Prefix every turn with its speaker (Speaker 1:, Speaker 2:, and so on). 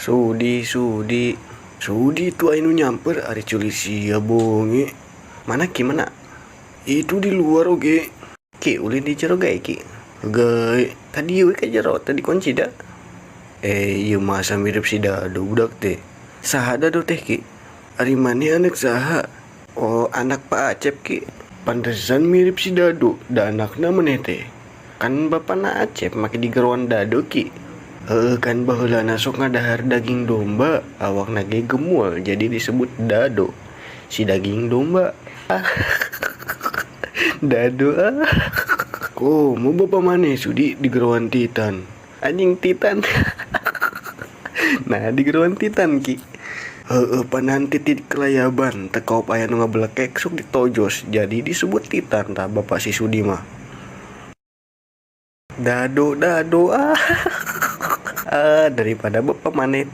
Speaker 1: Sudi tu ainu nyamper ari culi sia bonge. Mana ki mana? Itu di luar oge. Ki ulin di jero gai ki. Gai tadi we ka jero tadi kunci dah. Iya masa mirip si Dado budak teh. Saha Dado teh ki? Ari mane anak saha? Oh anak Pak Acep ki. Pantesan mirip si Dado, da anakna meneh teh. Kan bapakna Acep make digeruan Dado ki. Kan baheulana sok ngadahar daging domba, awakna ge gemul jadi disebut Dado. Si daging domba. Dado Oh, mau bapak maneh sudi digeruan Titan. Anjing Titan. Nah, digeruan Titan ki. Panan titit kelayaban tekop aya nu ngablekek sok ditojos jadi disebut Titan tah bapak si Sudi mah. Dado daripada bapak maneh